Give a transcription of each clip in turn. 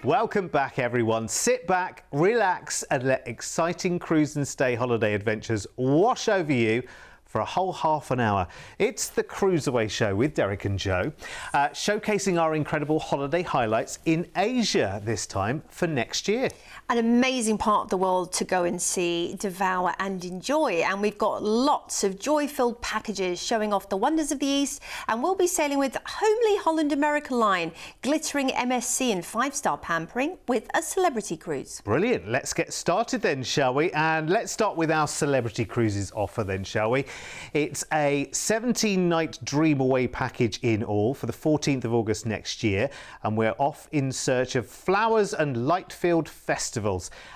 Welcome back, everyone. Sit back, relax, and let exciting cruise and stay holiday adventures wash over you for a whole half an hour. It's the CruiseAway show with Derek and Joe, showcasing our incredible holiday highlights in Asia this time for next year. An amazing part of the world to go and see, devour and enjoy. And we've got lots of joy-filled packages showing off the wonders of the East. And we'll be sailing with homely Holland America Line, glittering MSC and 5-star pampering with a celebrity cruise. Brilliant. Let's get started then, shall we? And let's start with our celebrity cruises offer then, shall we? It's a 17-night Dream Away package in all for the 14th of August next year. And we're off in search of flowers and light-filled festivals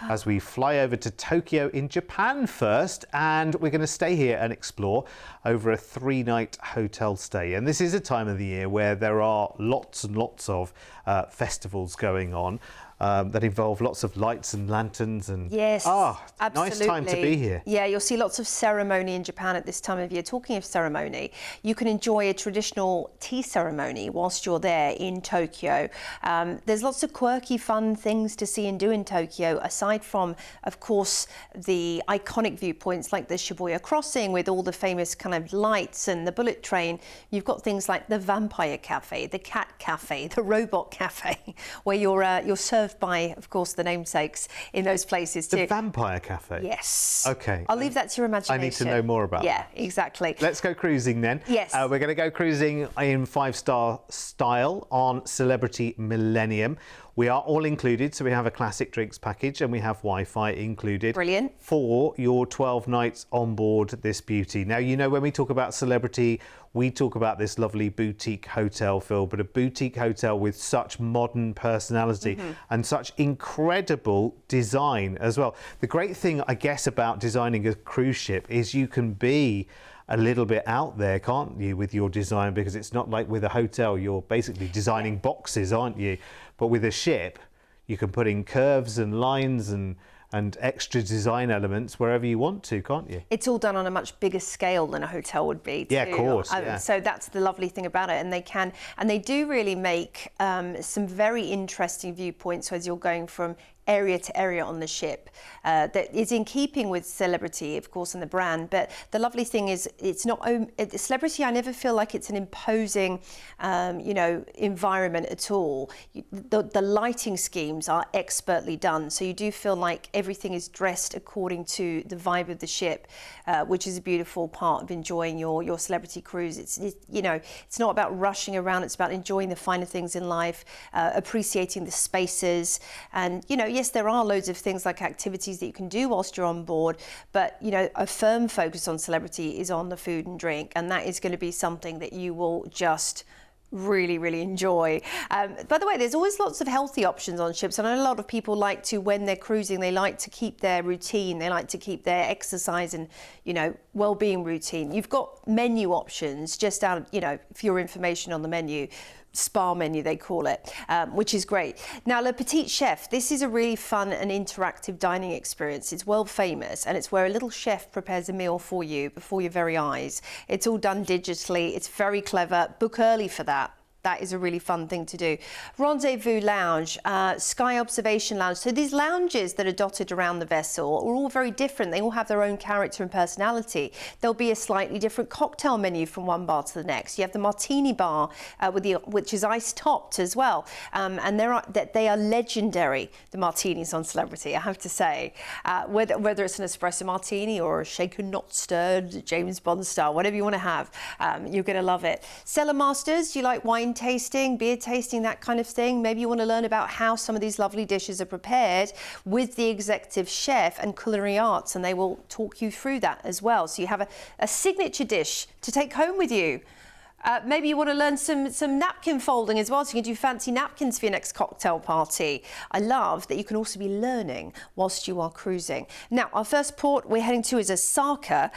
as we fly over to Tokyo in Japan first, and we're going to stay here and explore over a 3-night hotel stay. And this is a time of the year where there are lots and lots of festivals going on that involve lots of lights and lanterns and yes, nice time to be here. Yeah, you'll see lots of ceremony in Japan at this time of year. Talking of ceremony, you can enjoy a traditional tea ceremony whilst you're there in Tokyo. There's lots of quirky, fun things to see and do in Tokyo, aside from, of course, the iconic viewpoints like the Shibuya crossing with all the famous kind of lights and the bullet train. You've got things like the vampire cafe, the cat cafe, the robot cafe, where you're served by, of course, the namesakes in those places too. The vampire cafe? Yes. Okay. I'll leave that to your imagination. I need to know more about Yeah, exactly. Let's go cruising then. Yes. We're going to go cruising in 5-star style on Celebrity Millennium. We are all included, so we have a classic drinks package and we have Wi-Fi included. Brilliant. For your 12 nights on board this beauty. Now, you know, when we talk about Celebrity, we talk about this lovely boutique hotel feel, but a boutique hotel with such modern personality and such incredible design as well. The great thing, I guess, about designing a cruise ship is you can be a little bit out there, can't you, with your design, because it's not like with a hotel, you're basically designing boxes, aren't you? But with a ship, you can put in curves and lines and extra design elements wherever you want to, can't you? It's all done on a much bigger scale than a hotel would be too. Yeah, of course. Yeah. So that's the lovely thing about it, and they do really make some very interesting viewpoints as you're going from area to area on the ship. That is in keeping with Celebrity, of course, and the brand. But the lovely thing is, it's not Celebrity. I never feel like it's an imposing, environment at all. The lighting schemes are expertly done, so you do feel like everything is dressed according to the vibe of the ship, which is a beautiful part of enjoying your Celebrity cruise. It's not about rushing around. It's about enjoying the finer things in life, appreciating the spaces, and yes, there are loads of things like activities that you can do whilst you're on board, but a firm focus on Celebrity is on the food and drink, and that is going to be something that you will just really, really enjoy. By the way, there's always lots of healthy options on ships. I know a lot of people like to, when they're cruising, they like to keep their routine, they like to keep their exercise and well-being routine. You've got menu options just out for your information on the menu. Spa menu, they call it, which is great. Now, Le Petit Chef, this is a really fun and interactive dining experience. It's world famous, and it's where a little chef prepares a meal for you before your very eyes. It's all done digitally. It's very clever. Book early for that. That is a really fun thing to do. Rendezvous Lounge, Sky Observation Lounge. So these lounges that are dotted around the vessel are all very different. They all have their own character and personality. There'll be a slightly different cocktail menu from one bar to the next. You have the martini bar, which is ice topped as well. And they are legendary, the martinis on Celebrity, I have to say. Whether it's an espresso martini or a shaken not stirred James Bond style, whatever you want to have, you're going to love it. Cellar Masters, do you like wine tasting, beer tasting, that kind of thing? Maybe you want to learn about how some of these lovely dishes are prepared with the executive chef and culinary arts, and they will talk you through that as well. So you have a signature dish to take home with you. Maybe you want to learn some napkin folding as well, so you can do fancy napkins for your next cocktail party. I love that you can also be learning whilst you are cruising. Now, our first port we're heading to is Osaka,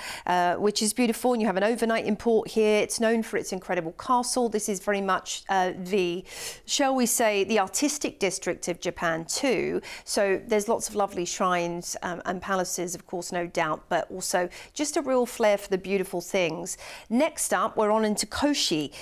which is beautiful, and you have an overnight in port here. It's known for its incredible castle. This is very much shall we say, the artistic district of Japan too. So there's lots of lovely shrines and palaces, of course, no doubt, but also just a real flair for the beautiful things. Next up, we're on into Koshi,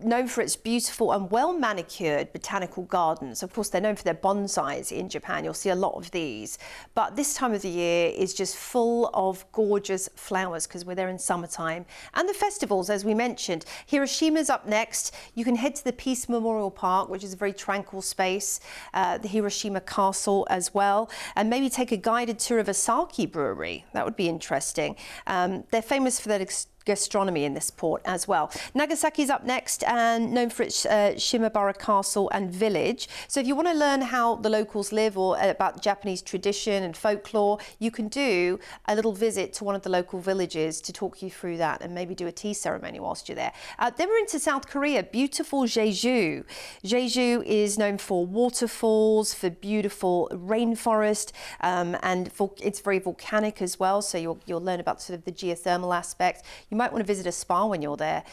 known for its beautiful and well-manicured botanical gardens. Of course, they're known for their bonsais in Japan. You'll see a lot of these. But this time of the year is just full of gorgeous flowers because we're there in summertime. And the festivals, as we mentioned. Hiroshima's up next. You can head to the Peace Memorial Park, which is a very tranquil space, the Hiroshima Castle as well, and maybe take a guided tour of a sake brewery. That would be interesting. They're famous for their gastronomy in this port as well. Nagasaki's up next and known for its Shimabara Castle and village. So if you want to learn how the locals live or about Japanese tradition and folklore, you can do a little visit to one of the local villages to talk you through that and maybe do a tea ceremony whilst you're there. Then we're into South Korea, beautiful Jeju. Jeju is known for waterfalls, for beautiful rainforest, and it's very volcanic as well. So you'll learn about sort of the geothermal aspect. You might want to visit a spa when you're there.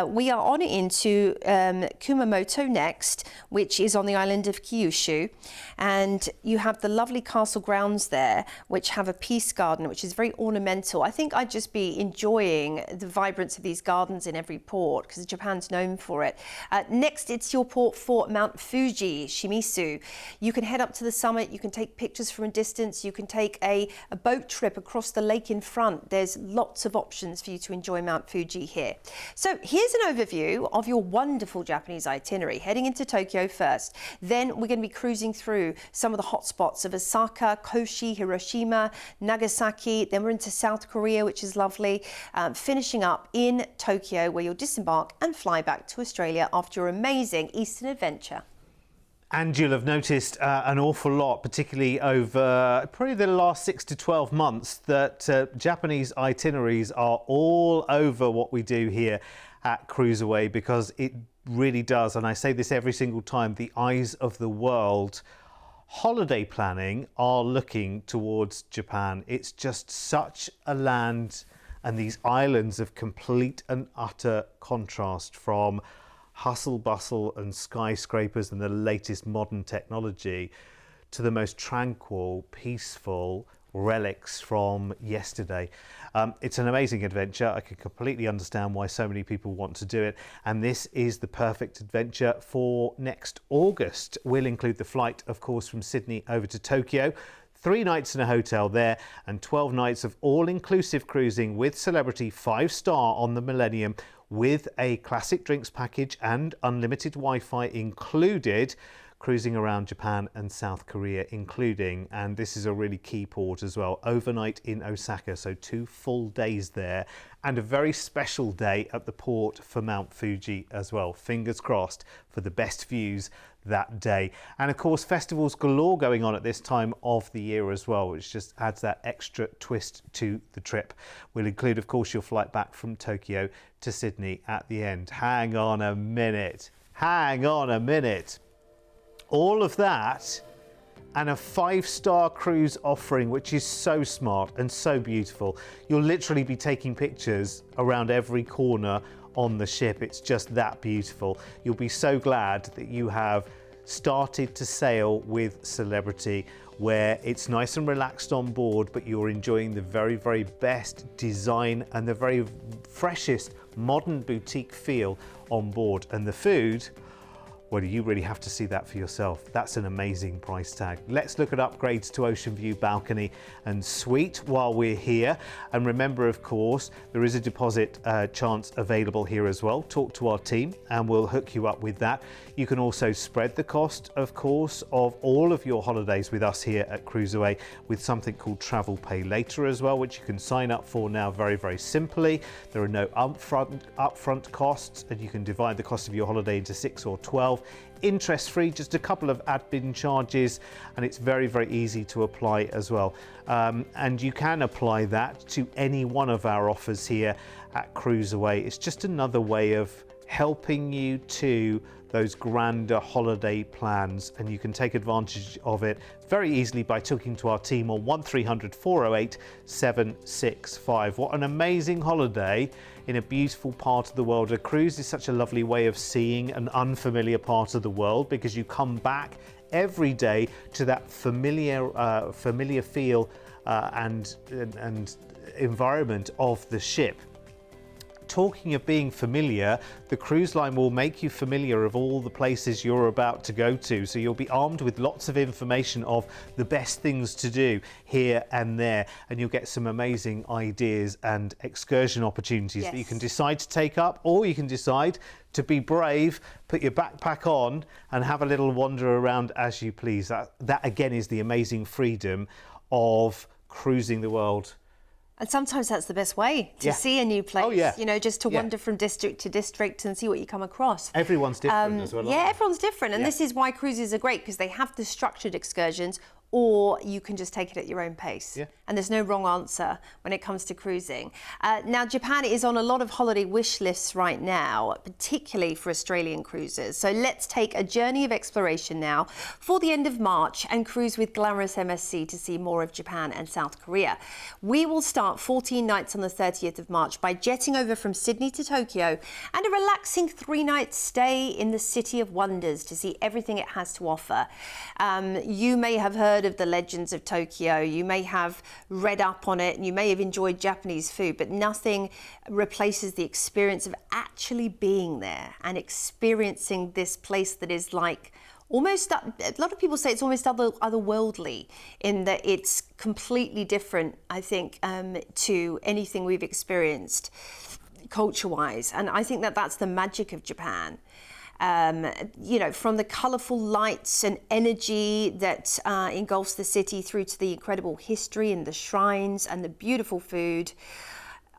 We are on into Kumamoto next, which is on the island of Kyushu. And you have the lovely castle grounds there, which have a peace garden, which is very ornamental. I think I'd just be enjoying the vibrance of these gardens in every port, because Japan's known for it. Next, it's your port for Mount Fuji, Shimizu. You can head up to the summit. You can take pictures from a distance. You can take a boat trip across the lake in front. There's lots of options for you to enjoy Mount Fuji here. So here's an overview of your wonderful Japanese itinerary. Heading into Tokyo first. Then we're going to be cruising through some of the hotspots of Osaka, Koshi, Hiroshima, Nagasaki. Then we're into South Korea, which is lovely. Finishing up in Tokyo, where you'll disembark and fly back to Australia after your amazing Eastern adventure. And you'll have noticed an awful lot, particularly over probably the last 6 to 12 months, that Japanese itineraries are all over what we do here at CruiseAway, because it really does, and I say this every single time, the eyes of the world holiday planning are looking towards Japan. It's just such a land and these islands of complete and utter contrast, from hustle bustle and skyscrapers and the latest modern technology to the most tranquil, peaceful relics from yesterday. It's an amazing adventure. I can completely understand why so many people want to do it, and this is the perfect adventure for next August. We'll include the flight, of course, from Sydney over to Tokyo, 3 nights in a hotel there, and 12 nights of all-inclusive cruising with Celebrity 5-star on the Millennium, with a classic drinks package and unlimited Wi-Fi included, cruising around Japan and South Korea including, and this is a really key port as well, overnight in Osaka, so 2 full days there, and a very special day at the port for Mount Fuji as well. Fingers crossed for the best views that day. And of course, festivals galore going on at this time of the year as well, which just adds that extra twist to the trip. We'll include, of course, your flight back from Tokyo to Sydney at the end. Hang on a minute. Hang on a minute. All of that and a 5-star cruise offering, which is so smart and so beautiful. You'll literally be taking pictures around every corner on the ship. It's just that beautiful. You'll be so glad that you have started to sail with Celebrity, where it's nice and relaxed on board, but you're enjoying the very, very best design and the very freshest modern boutique feel on board. And the food, well, you really have to see that for yourself. That's an amazing price tag. Let's look at upgrades to Ocean View balcony and suite while we're here. And remember, of course, there is a deposit chance available here as well. Talk to our team and we'll hook you up with that. You can also spread the cost, of course, of all of your holidays with us here at CruiseAway with something called Travel Pay Later as well, which you can sign up for now very, very simply. There are no upfront costs, and you can divide the cost of your holiday into 6 or 12. Interest-free, just a couple of admin charges, and it's very, very easy to apply as well. And you can apply that to any one of our offers here at CruiseAway. It's just another way of helping you to those grander holiday plans, and you can take advantage of it very easily by talking to our team on 1300 408 765. What an amazing holiday in a beautiful part of the world. A cruise is such a lovely way of seeing an unfamiliar part of the world, because you come back every day to that familiar feel and environment of the ship. talking of being familiar, the cruise line will make you familiar of all the places you're about to go to. So you'll be armed with lots of information of the best things to do here and there. And you'll get some amazing ideas and excursion opportunities that you can decide to take up, or you can decide to be brave, put your backpack on and have a little wander around as you please. That again is the amazing freedom of cruising the world. And sometimes that's the best way to see a new place. Oh, yeah. You know, just to wander from district to district and see what you come across. Everyone's different as well. Yeah, everyone's different. And this is why cruises are great, because they have the structured excursions, or you can just take it at your own pace. Yeah. And there's no wrong answer when it comes to cruising. Now, Japan is on a lot of holiday wish lists right now, particularly for Australian cruisers. So let's take a journey of exploration now for the end of March and cruise with glamorous MSC to see more of Japan and South Korea. We will start 14 nights on the 30th of March by jetting over from Sydney to Tokyo and a relaxing 3-night stay in the City of Wonders to see everything it has to offer. You may have heard of the legends of Tokyo, you may have read up on it, and you may have enjoyed Japanese food, but nothing replaces the experience of actually being there and experiencing this place that is like almost, a lot of people say it's almost otherworldly, in that it's completely different, I think, to anything we've experienced culture-wise. And I think that that's the magic of Japan. You know, from the colourful lights and energy that engulfs the city, through to the incredible history and the shrines and the beautiful food,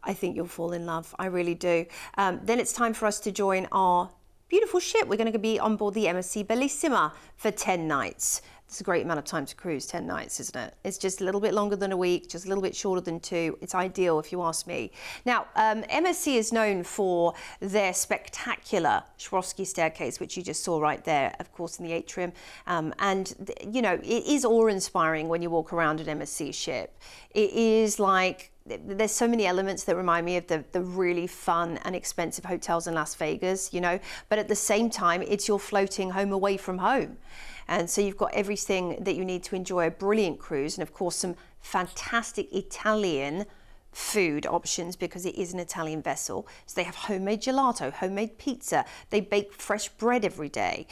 I think you'll fall in love. I really do. Then it's time for us to join our beautiful ship. We're going to be on board the MSC Bellissima for 10 nights. It's a great amount of time to cruise, 10 nights, isn't it? It's just a little bit longer than a week, just a little bit shorter than 2. It's ideal, if you ask me. Now, MSC is known for their spectacular Swarovski staircase, which you just saw right there, of course, in the atrium. You know, it is awe-inspiring when you walk around an MSC ship. It is like, there's so many elements that remind me of the really fun and expensive hotels in Las Vegas, you know, but at the same time, it's your floating home away from home. And so you've got everything that you need to enjoy a brilliant cruise, and of course some fantastic Italian food options, because it is an Italian vessel. So they have homemade gelato, homemade pizza. They bake fresh bread every day.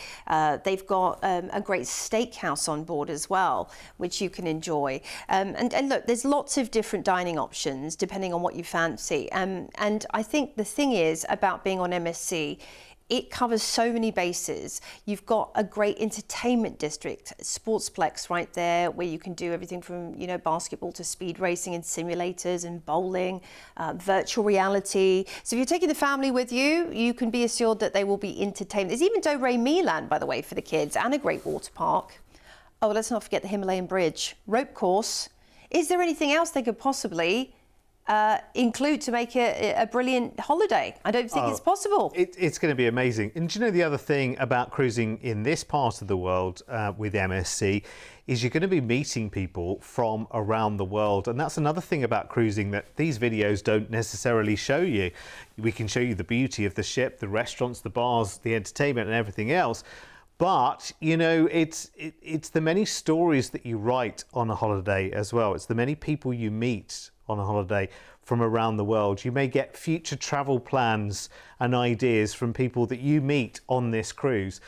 They've got a great steakhouse on board as well, which you can enjoy. And look, there's lots of different dining options depending on what you fancy. And I think the thing is about being on MSC, it covers so many bases. You've got a great entertainment district, Sportsplex right there, where you can do everything from, you know, basketball to speed racing and simulators and bowling, virtual reality. So if you're taking the family with you, you can be assured that they will be entertained. There's even Do-Re-Mi Land, by the way, for the kids, and a great water park. Oh, let's not forget the Himalayan Bridge, rope course. Is there anything else they could possibly include to make it a brilliant holiday? I don't think it's possible. It's going to be amazing. And do you know the other thing about cruising in this part of the world with MSC is you're going to be meeting people from around the world. And that's another thing about cruising that these videos don't necessarily show you. We can show you the beauty of the ship, the restaurants, the bars, the entertainment and everything else. But, you know, it's the many stories that you write on a holiday as well. It's the many people you meet on a holiday from around the world. You may get future travel plans and ideas from people that you meet on this cruise,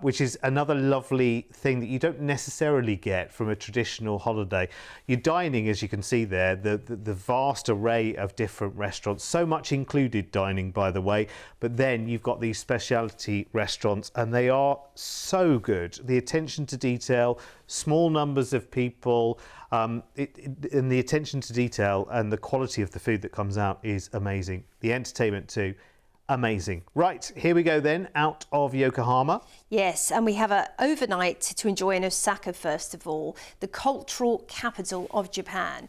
which is another lovely thing that you don't necessarily get from a traditional holiday. You're dining, as you can see there, the vast array of different restaurants, so much included dining, by the way, but then you've got these specialty restaurants and they are so good. The attention to detail, small numbers of people, and the attention to detail and the quality of the food that comes out is amazing. The entertainment too. Amazing. Right, here we go then, out of Yokohama. Yes, and we have an overnight to enjoy in Osaka, first of all, the cultural capital of Japan.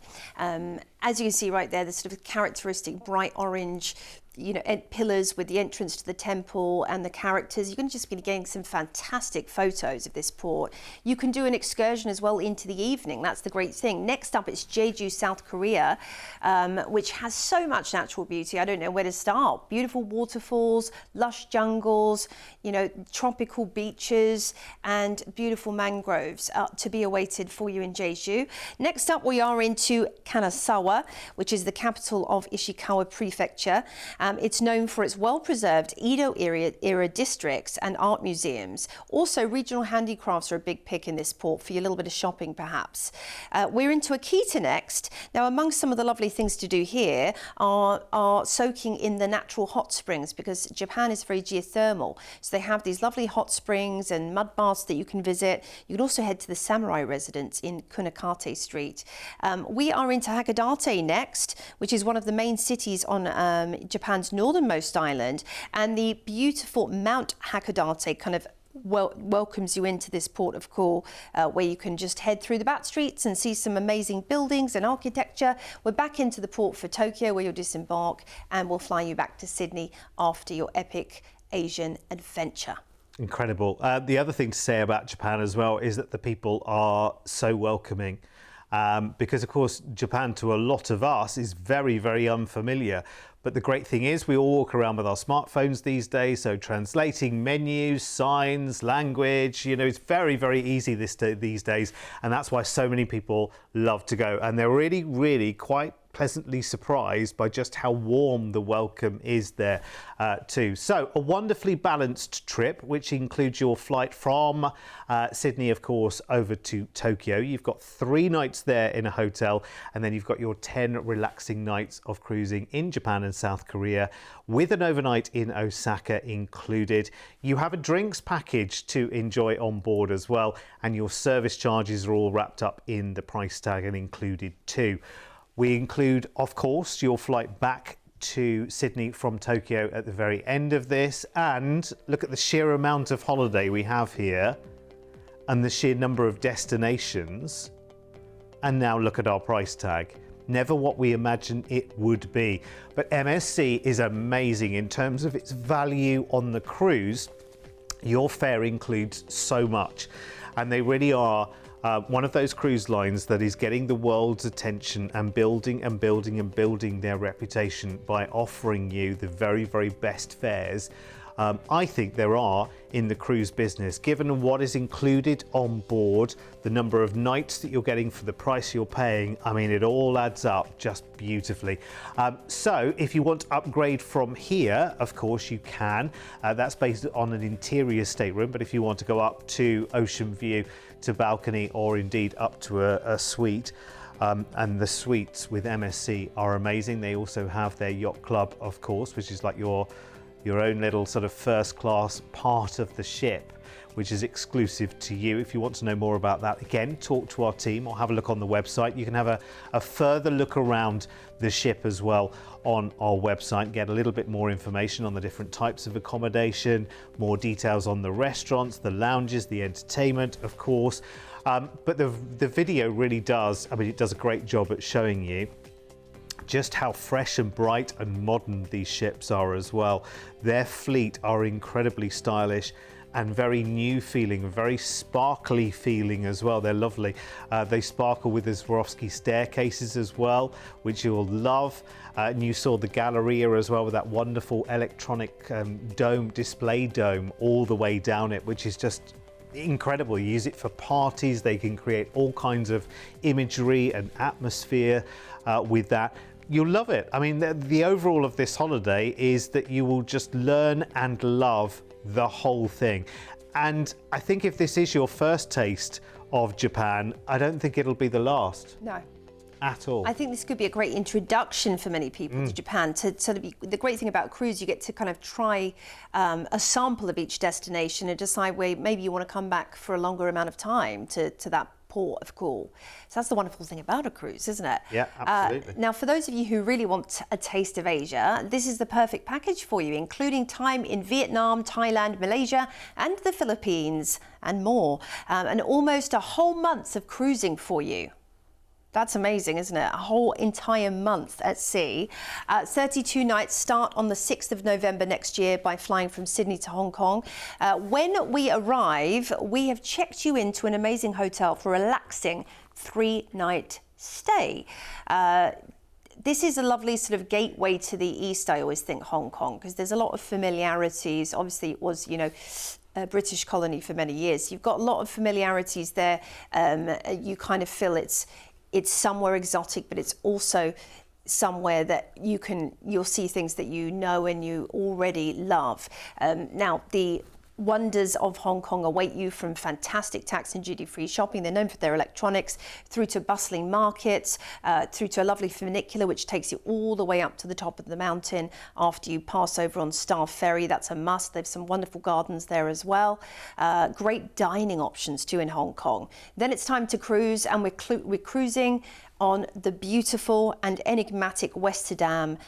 As you can see right there, the sort of characteristic bright orange, you know, pillars with the entrance to the temple and the characters. You're going to just be getting some fantastic photos of this port. You can do an excursion as well into the evening. That's the great thing. Next up, it's Jeju, South Korea, which has so much natural beauty. I don't know where to start. Beautiful waterfalls, lush jungles, you know, tropical beaches and beautiful mangroves to be awaited for you in Jeju. Next up, we are into Kanazawa. Ishikawa, which is the capital of Ishikawa Prefecture. It's known for its well-preserved Edo era districts and art museums. Also, regional handicrafts are a big pick in this port for your little bit of shopping, perhaps. We're into Akita next. Now, among some of the lovely things to do here are soaking in the natural hot springs, because Japan is very geothermal. So they have these lovely hot springs and mud baths that you can visit. You can also head to the samurai residence in Kunakate Street. We are into Hakodate next, which is one of the main cities on Japan's northernmost island, and the beautiful Mount Hakodate kind of welcomes you into this port of call, where you can just head through the back streets and see some amazing buildings and architecture. We're back into the port for Tokyo, where you'll disembark, and we'll fly you back to Sydney after your epic Asian adventure. Incredible. The other thing to say about Japan as well is that the people are so welcoming. Because, of course, Japan to a lot of us is very, very unfamiliar. But the great thing is we all walk around with our smartphones these days. So translating menus, signs, language, it's very, very easy these days. And that's why so many people love to go. And they're really, really quite pleasantly surprised by just how warm the welcome is there too. So a wonderfully balanced trip, which includes your flight from Sydney, of course, over to Tokyo. You've got 3 nights there in a hotel, and then you've got your 10 relaxing nights of cruising in Japan and South Korea, with an overnight in Osaka included. You have a drinks package to enjoy on board as well, and your service charges are all wrapped up in the price tag and included too. We include, of course, your flight back to Sydney from Tokyo at the very end of this. And look at the sheer amount of holiday we have here and the sheer number of destinations. And now look at our price tag. Never what we imagined it would be. But MSC is amazing in terms of its value on the cruise. Your fare includes so much, and they really are one of those cruise lines that is getting the world's attention and building and building and building their reputation by offering you the very, very best fares I think there are in the cruise business, given what is included on board, the number of nights that you're getting for the price you're paying. I mean, it all adds up just beautifully. So if you want to upgrade from here, of course you can. That's based on an interior stateroom, but if you want to go up to ocean view, to balcony, or indeed up to a suite, and the suites with MSC are amazing. They also have their yacht club, of course, which is like your own little sort of first class part of the ship, which is exclusive to you. If you want to know more about that, again, talk to our team or have a look on the website. You can have a further look around the ship as well on our website, get a little bit more information on the different types of accommodation, more details on the restaurants, the lounges, the entertainment, of course. But the video really does, I mean, it does a great job at showing you just how fresh and bright and modern these ships are as well. Their fleet are incredibly stylish and very new feeling, very sparkly feeling as well. They're lovely. They sparkle with the Swarovski staircases as well, which you'll love. And you saw the Galleria as well with that wonderful electronic display dome all the way down it, which is just incredible. You use it for parties. They can create all kinds of imagery and atmosphere with that. You'll love it. I mean, the overall of this holiday is that you will just learn and love the whole thing. And I think if this is your first taste of Japan, I don't think it'll be the last. No. At all. I think this could be a great introduction for many people to Japan. The great thing about a cruise, you get to kind of try a sample of each destination and decide where maybe you want to come back for a longer amount of time to that port of call. So that's the wonderful thing about a cruise, isn't it? Yeah, absolutely. Now, for those of you who really want a taste of Asia, this is the perfect package for you, including time in Vietnam, Thailand, Malaysia, and the Philippines, and more. And almost a whole month of cruising for you. That's amazing, isn't it? A whole entire month at sea. 32 nights start on the 6th of November next year by flying from Sydney to Hong Kong. When we arrive, we have checked you into an amazing hotel for a relaxing 3-night stay. This is a lovely sort of gateway to the East, I always think, Hong Kong, because there's a lot of familiarities. Obviously, it was, a British colony for many years. You've got a lot of familiarities there. You kind of feel it's it's somewhere exotic, but it's also somewhere that you'll see things that you know and you already love. Now, the wonders of Hong Kong await you, from fantastic tax and duty-free shopping. They're known for their electronics, through to bustling markets, through to a lovely funicular which takes you all the way up to the top of the mountain after you pass over on Star Ferry. That's a must. There's some wonderful gardens there as well. Great dining options too in Hong Kong. Then it's time to cruise, and we're cruising on the beautiful and enigmatic Westerdam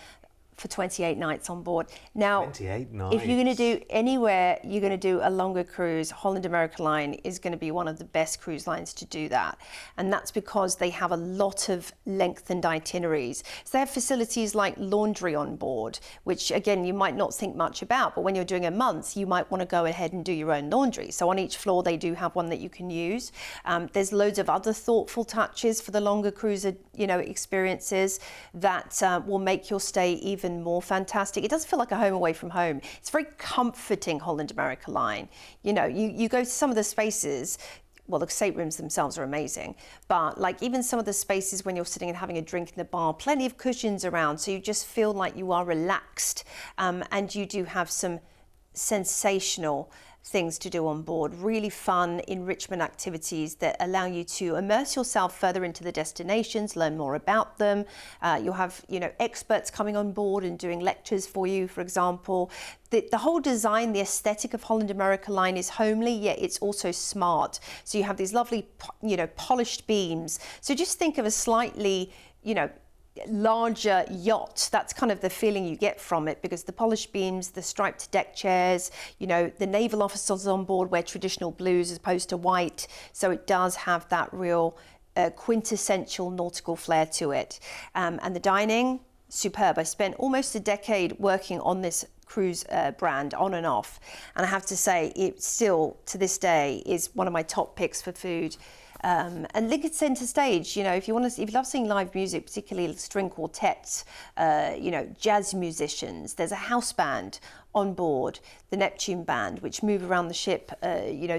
for 28 nights on board. Now, 28 nights. If you're going to do anywhere, you're going to do a longer cruise, Holland America Line is going to be one of the best cruise lines to do that. And that's because they have a lot of lengthened itineraries. So they have facilities like laundry on board, which again, you might not think much about, but when you're doing a month, you might want to go ahead and do your own laundry. So on each floor, they do have one that you can use. There's loads of other thoughtful touches for the longer cruise, experiences that will make your stay even more fantastic. It does feel like a home away from home. It's very comforting, Holland America Line. You go to some of the spaces. Well, the staterooms themselves are amazing, but like even some of the spaces when you're sitting and having a drink in the bar, plenty of cushions around, so you just feel like you are relaxed, and you do have some sensational things to do on board. Really fun enrichment activities that allow you to immerse yourself further into the destinations, learn more about them. You'll have experts coming on board and doing lectures for you, for example. The whole design, the aesthetic of Holland America Line is homely, yet it's also smart. So you have these lovely, polished beams. So just think of a slightly, larger yacht. That's kind of the feeling you get from it, because the polished beams, the striped deck chairs, the naval officers on board wear traditional blues as opposed to white. So it does have that real quintessential nautical flair to it. And the dining, superb. I spent almost a decade working on this cruise brand on and off. And I have to say, it still to this day is one of my top picks for food. And Lincoln Center Stage, if you love seeing live music, particularly string quartets, jazz musicians, there's a house band on board, the Neptune Band, which move around the ship,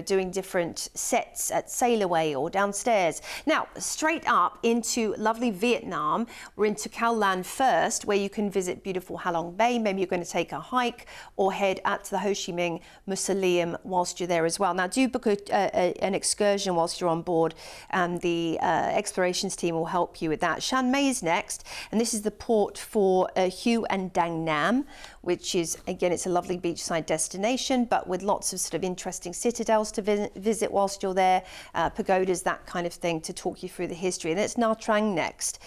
doing different sets at Sailaway or downstairs. Now, straight up into lovely Vietnam, we're into Khao Lan first, where you can visit beautiful Halong Bay. Maybe you're going to take a hike or head out to the Ho Chi Minh Mausoleum whilst you're there as well. Now, do book an excursion whilst you're on board, and the explorations team will help you with that. Chiang Mai is next, and this is the port for Hue and Dang Nam, which is, again, it's a lovely beachside destination, but with lots of sort of interesting citadels to visit whilst you're there, pagodas, that kind of thing, to talk you through the history. And it's Nha Trang next.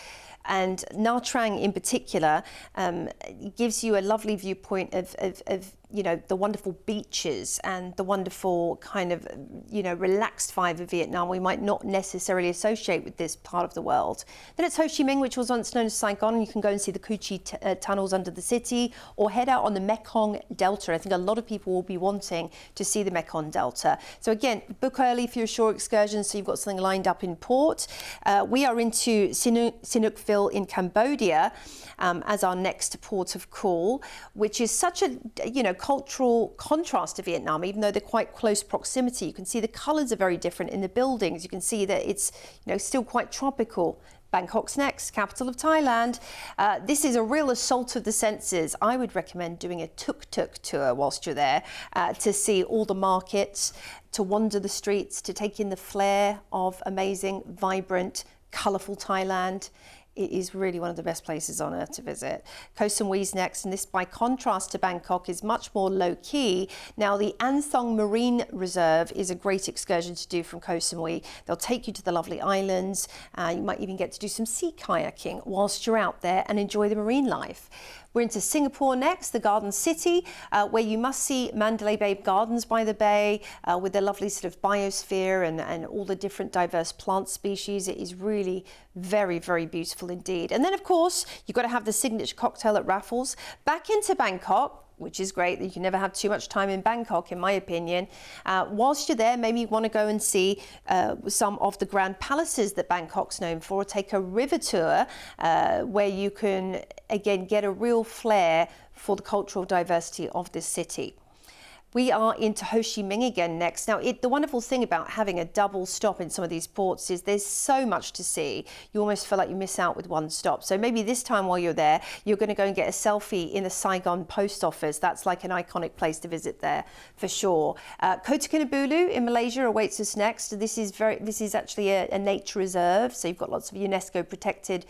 And Nha Trang in particular gives you a lovely viewpoint of the wonderful beaches and the wonderful kind of, relaxed vibe of Vietnam we might not necessarily associate with this part of the world. Then it's Ho Chi Minh, which was once known as Saigon, and you can go and see the Cu Chi tunnels under the city, or head out on the Mekong Delta. I think a lot of people will be wanting to see the Mekong Delta. So again, book early for your shore excursion so you've got something lined up in port. We are into Sihanoukville in Cambodia as our next port of call, which is such a, cultural contrast to Vietnam, even though they're quite close proximity. You can see the colours are very different in the buildings. You can see that it's still quite tropical. Bangkok's next, capital of Thailand. This is a real assault of the senses. I would recommend doing a tuk-tuk tour whilst you're there to see all the markets, to wander the streets, to take in the flair of amazing, vibrant, colourful Thailand. It is really one of the best places on earth to visit. Koh Samui's next, and this, by contrast to Bangkok, is much more low-key. Now, the An Thong Marine Reserve is a great excursion to do from Koh Samui. They'll take you to the lovely islands. You might even get to do some sea kayaking whilst you're out there and enjoy the marine life. We're into Singapore next, the Garden City, where you must see Mandalay Bay Gardens by the bay, with their lovely sort of biosphere and all the different diverse plant species. It is really very, very beautiful indeed. And then, of course, you've got to have the signature cocktail at Raffles. Back into Bangkok, which is great. You can never have too much time in Bangkok, in my opinion. Whilst you're there, maybe you want to go and see some of the grand palaces that Bangkok's known for, or take a river tour where you can, again, get a real flair for the cultural diversity of this city. We are into Ho Chi Minh again next. Now, the wonderful thing about having a double stop in some of these ports is there's so much to see. You almost feel like you miss out with one stop. So maybe this time while you're there, you're going to go and get a selfie in the Saigon post office. That's like an iconic place to visit there for sure. Kota Kinabalu in Malaysia awaits us next. This is actually a nature reserve. So you've got lots of UNESCO protected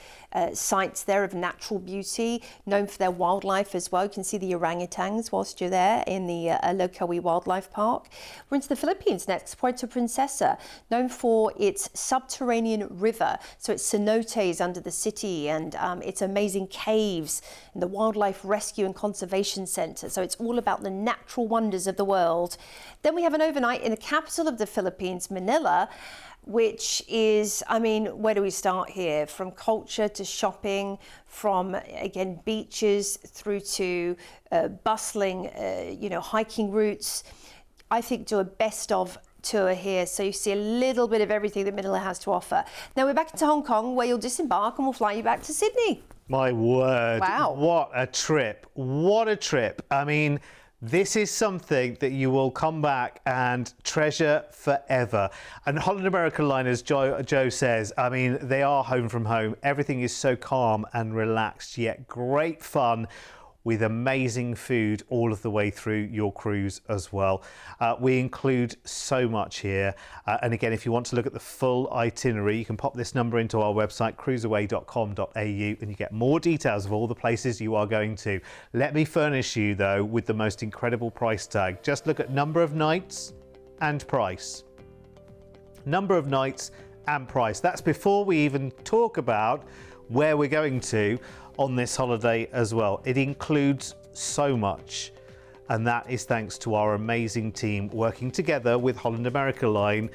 sites there of natural beauty, known for their wildlife as well. You can see the orangutans whilst you're there in the Lokawi Wildlife Park. We're into the Philippines next, Puerto Princesa, known for its subterranean river. So it's cenotes under the city and its amazing caves and the Wildlife Rescue and Conservation Center. So it's all about the natural wonders of the world. Then we have an overnight in the capital of the Philippines, Manila, which is, I mean, where do we start here? From culture to shopping, from, again, beaches through to bustling, hiking routes. I think do a best of tour here, so you see a little bit of everything that Manila has to offer. Now we're back into Hong Kong, where you'll disembark and we'll fly you back to Sydney. My word. Wow. What a trip. What a trip. I mean, this is something that you will come back and treasure forever. And Holland America Line, as Joe says, I mean, they are home from home. Everything is so calm and relaxed, yet great fun, with amazing food all of the way through your cruise as well. We include so much here. And again, if you want to look at the full itinerary, you can pop this number into our website, cruiseaway.com.au, and you get more details of all the places you are going to. Let me furnish you, though, with the most incredible price tag. Just look at number of nights and price. Number of nights and price. That's before we even talk about where we're going to on this holiday as well. It includes so much, and that is thanks to our amazing team working together with Holland America Line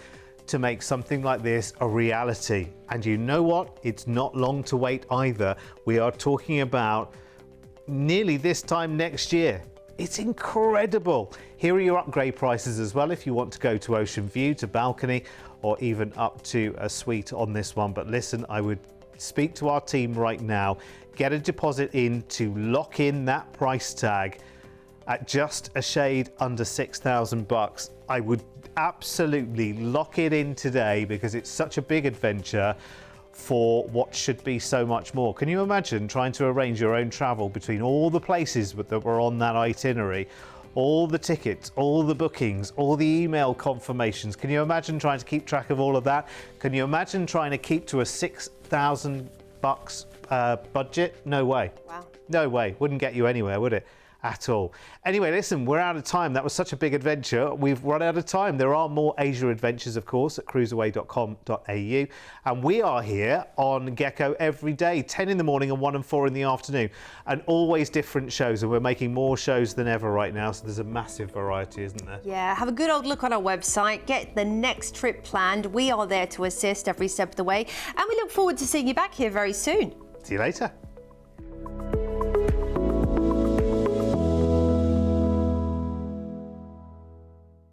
to make something like this a reality. And you know what? It's not long to wait either. We are talking about nearly this time next year. It's incredible. Here are your upgrade prices as well if you want to go to ocean view, to balcony, or even up to a suite on this one. But listen, I would speak to our team right now, get a deposit in to lock in that price tag at just a shade under $6,000. I would absolutely lock it in today because it's such a big adventure for what should be so much more. Can you imagine trying to arrange your own travel between all the places that were on that itinerary? All the tickets, all the bookings, all the email confirmations. Can you imagine trying to keep track of all of that? Can you imagine trying to keep to a $6,000 budget? No way. Wow. No way. Wouldn't get you anywhere, would it? At all. Anyway, listen, we're out of time. That was such a big adventure. We've run out of time. There are more Asia adventures, of course, at cruiseaway.com.au. And we are here on Gecko every day, 10 in the morning and 1 and 4 in the afternoon. And always different shows. And we're making more shows than ever right now. So there's a massive variety, isn't there? Yeah, have a good old look on our website. Get the next trip planned. We are there to assist every step of the way. And we look forward to seeing you back here very soon. See you later.